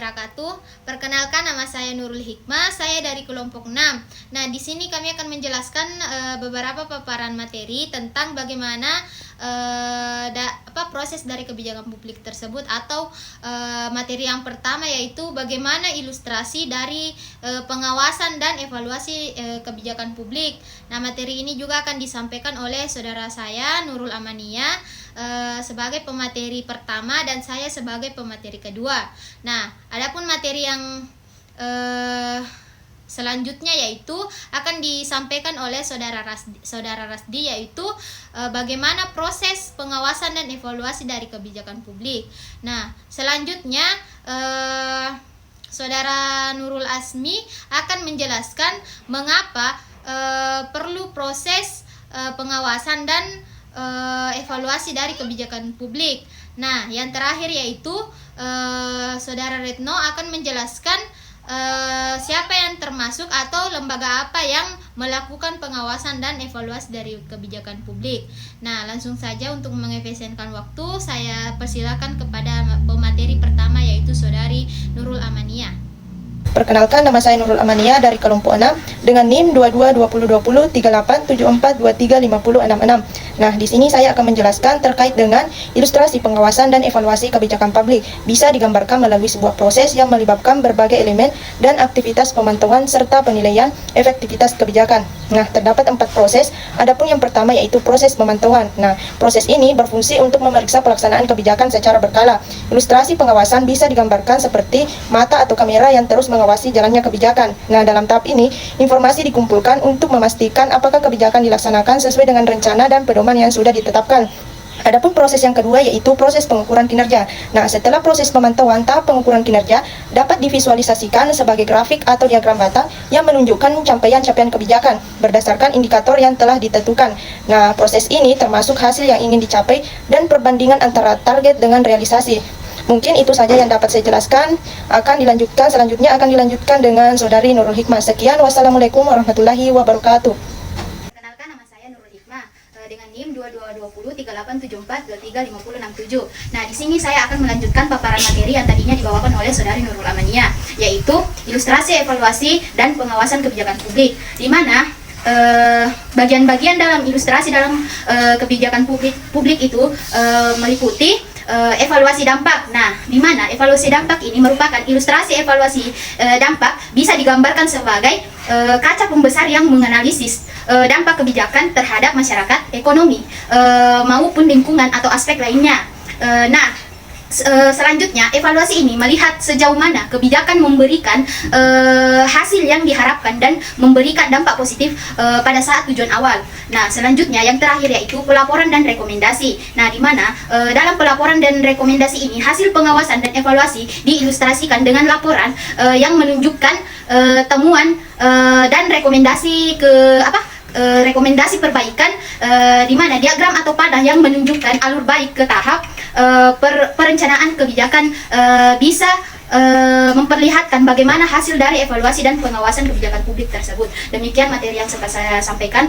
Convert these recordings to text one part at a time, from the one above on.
wabarakatuh. Perkenalkan, nama saya Nurul Hikmah, saya dari kelompok 6. Nah, di sini kami akan menjelaskan beberapa paparan materi tentang bagaimana proses dari kebijakan publik tersebut, atau materi yang pertama yaitu bagaimana ilustrasi dari pengawasan dan evaluasi kebijakan publik. Nah, materi ini juga akan disampaikan oleh saudara saya Nurul Amania sebagai pemateri pertama dan saya sebagai pemateri kedua. Nah, adapun materi yang selanjutnya yaitu akan disampaikan oleh saudara Rasdi, yaitu bagaimana proses pengawasan dan evaluasi dari kebijakan publik. Nah, selanjutnya saudara Nurul Asmi akan menjelaskan mengapa perlu proses pengawasan dan evaluasi dari kebijakan publik. Nah, yang terakhir yaitu saudara Retno akan menjelaskan siapa yang termasuk atau lembaga apa yang melakukan pengawasan dan evaluasi dari kebijakan publik. Nah, langsung saja untuk mengefisienkan waktu, saya persilakan kepada pemateri pertama yaitu saudari Nurul Amania. Perkenalkan, nama saya Nurul Amania dari kelompok 6 dengan NIM 2220203874235066. Nah, di sini saya akan menjelaskan terkait dengan ilustrasi pengawasan dan evaluasi kebijakan publik. Bisa digambarkan melalui sebuah proses yang melibatkan berbagai elemen dan aktivitas pemantauan serta penilaian efektivitas kebijakan. Nah, terdapat 4 proses. Adapun yang pertama yaitu proses pemantauan. Nah, proses ini berfungsi untuk memeriksa pelaksanaan kebijakan secara berkala. Ilustrasi pengawasan bisa digambarkan seperti mata atau kamera yang terus mengawasi jalannya kebijakan. Nah, dalam tahap ini, informasi dikumpulkan untuk memastikan apakah kebijakan dilaksanakan sesuai dengan rencana dan pedoman yang sudah ditetapkan. Adapun proses yang kedua yaitu proses pengukuran kinerja. Nah, setelah proses pemantauan, tahap pengukuran kinerja dapat divisualisasikan sebagai grafik atau diagram batang yang menunjukkan capaian-capaian kebijakan berdasarkan indikator yang telah ditentukan. Nah, proses ini termasuk hasil yang ingin dicapai dan perbandingan antara target dengan realisasi. Mungkin itu saja yang dapat saya jelaskan. Selanjutnya akan dilanjutkan dengan saudari Nurul Hikmah. Sekian, wassalamualaikum warahmatullahi wabarakatuh. Perkenalkan, nama saya Nurul Hikmah dengan NIM 22203874235067. Nah, di sini saya akan melanjutkan paparan materi yang tadinya dibawakan oleh saudari Nurul Amania, yaitu ilustrasi, evaluasi, dan pengawasan kebijakan publik, di mana bagian-bagian dalam ilustrasi dalam kebijakan publik itu meliputi evaluasi dampak. Nah, di mana evaluasi dampak ini merupakan ilustrasi evaluasi dampak bisa digambarkan sebagai kaca pembesar yang menganalisis dampak kebijakan terhadap masyarakat, ekonomi, maupun lingkungan atau aspek lainnya. Selanjutnya, evaluasi ini melihat sejauh mana kebijakan memberikan hasil yang diharapkan dan memberikan dampak positif pada saat tujuan awal. Nah, selanjutnya yang terakhir yaitu pelaporan dan rekomendasi. Nah, di mana dalam pelaporan dan rekomendasi ini hasil pengawasan dan evaluasi diilustrasikan dengan laporan yang menunjukkan temuan dan rekomendasi rekomendasi perbaikan, di mana diagram atau padah yang menunjukkan alur baik ke tahap perencanaan kebijakan bisa memperlihatkan bagaimana hasil dari evaluasi dan pengawasan kebijakan publik tersebut. Demikian materi yang sempat saya sampaikan.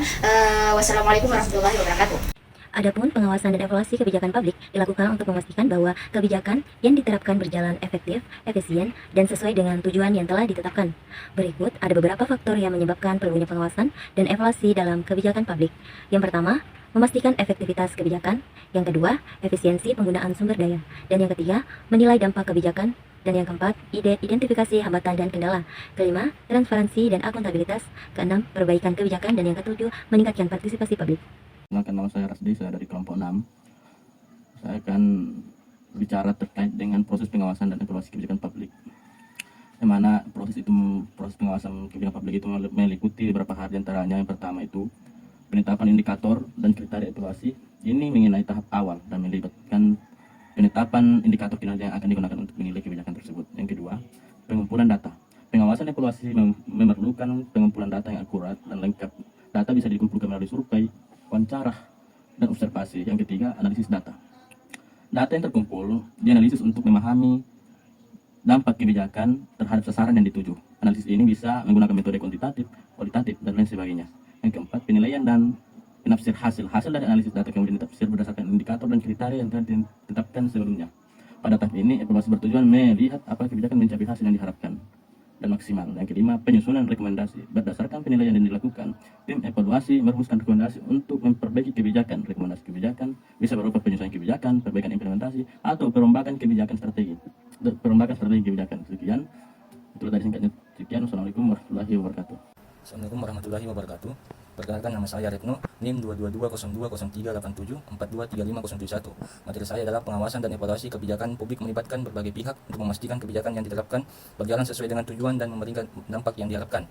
Wassalamualaikum warahmatullahi wabarakatuh. Adapun pengawasan dan evaluasi kebijakan publik dilakukan untuk memastikan bahwa kebijakan yang diterapkan berjalan efektif, efisien, dan sesuai dengan tujuan yang telah ditetapkan. Berikut ada beberapa faktor yang menyebabkan perlunya pengawasan dan evaluasi dalam kebijakan publik. Yang pertama, memastikan efektivitas kebijakan. Yang kedua, efisiensi penggunaan sumber daya. Dan yang ketiga, menilai dampak kebijakan. Dan yang keempat, identifikasi hambatan dan kendala. Kelima, transparansi dan akuntabilitas. Keenam, perbaikan kebijakan. Dan yang ketujuh, meningkatkan partisipasi publik. Perkenalkan, nama saya Rasdi, saya dari kelompok 6. Saya akan bicara terkait dengan proses pengawasan dan evaluasi kebijakan publik. Yang mana proses pengawasan kebijakan publik itu meliputi beberapa hal, diantaranya yang pertama itu penetapan indikator dan kriteria evaluasi. Ini mengenai tahap awal dan melibatkan penetapan indikator kinerja yang akan digunakan untuk menilai kebijakan tersebut. Yang kedua, pengumpulan data. Pengawasan evaluasi memerlukan pengumpulan data yang akurat dan lengkap. Data bisa dikumpulkan melalui survei, wawancara, dan observasi. Yang ketiga, analisis data. Data yang terkumpul dianalisis untuk memahami dampak kebijakan terhadap sasaran yang dituju. Analisis ini bisa menggunakan metode kuantitatif, kualitatif, dan lain sebagainya. Yang keempat, penilaian dan penafsir hasil. Hasil dari analisis data kemudian ditafsir berdasarkan indikator dan kriteria yang telah ditetapkan sebelumnya. Pada tahap ini, evaluasi bertujuan melihat apakah kebijakan mencapai hasil yang diharapkan dan maksimal. Yang kelima, penyusunan rekomendasi. Berdasarkan penilaian yang dilakukan, tim evaluasi merumuskan rekomendasi untuk memperbaiki kebijakan. Rekomendasi kebijakan bisa berupa penyesuaian kebijakan, perbaikan implementasi, atau perombakan kebijakan strategi. Kebijakan. Sekian, itu dari singkatnya. Sekian, wassalamualaikum warahmatullahi wabarakatuh. Assalamualaikum warahmatullahi wabarakatuh. Perkenalkan, nama saya Retno, NIM 222020381, Materi saya adalah pengawasan dan evaluasi kebijakan publik melibatkan berbagai pihak untuk memastikan kebijakan yang diterapkan berjalan sesuai dengan tujuan dan memberikan dampak yang diharapkan.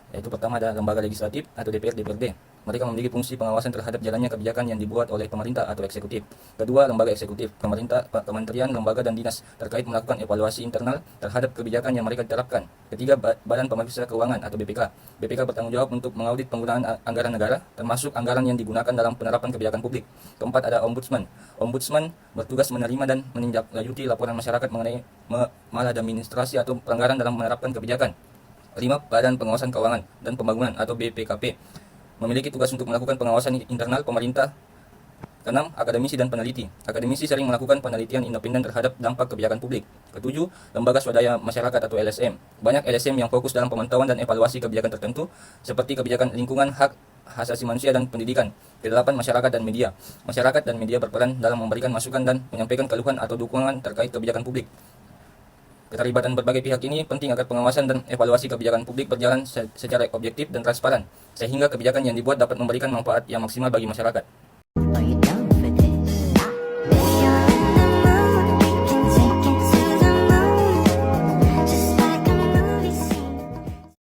Yaitu pertama ada lembaga legislatif atau DPR DPRD. Mereka memiliki fungsi pengawasan terhadap jalannya kebijakan yang dibuat oleh pemerintah atau eksekutif. Kedua, lembaga eksekutif, pemerintah, kementerian, lembaga dan dinas terkait melakukan evaluasi internal terhadap kebijakan yang mereka diterapkan. Ketiga, Badan Pemeriksa Keuangan atau BPK. BPK bertanggung jawab untuk mengaudit penggunaan anggaran negara, termasuk anggaran yang digunakan dalam penerapan kebijakan publik. Keempat, ada Ombudsman. Ombudsman bertugas menerima dan menindaklanjuti laporan masyarakat mengenai maladministrasi atau pelanggaran dalam menerapkan kebijakan. 5. Badan Pengawasan Keuangan dan Pembangunan atau BPKP memiliki tugas untuk melakukan pengawasan internal pemerintah. 6. Akademisi dan peneliti. Akademisi sering melakukan penelitian independen terhadap dampak kebijakan publik. 7. Lembaga Swadaya Masyarakat atau LSM. Banyak LSM yang fokus dalam pemantauan dan evaluasi kebijakan tertentu seperti kebijakan lingkungan, hak asasi manusia dan pendidikan. 8. Masyarakat dan media. Masyarakat dan media berperan dalam memberikan masukan dan menyampaikan keluhan atau dukungan terkait kebijakan publik. Keterlibatan berbagai pihak ini penting agar pengawasan dan evaluasi kebijakan publik berjalan secara objektif dan transparan, sehingga kebijakan yang dibuat dapat memberikan manfaat yang maksimal bagi masyarakat.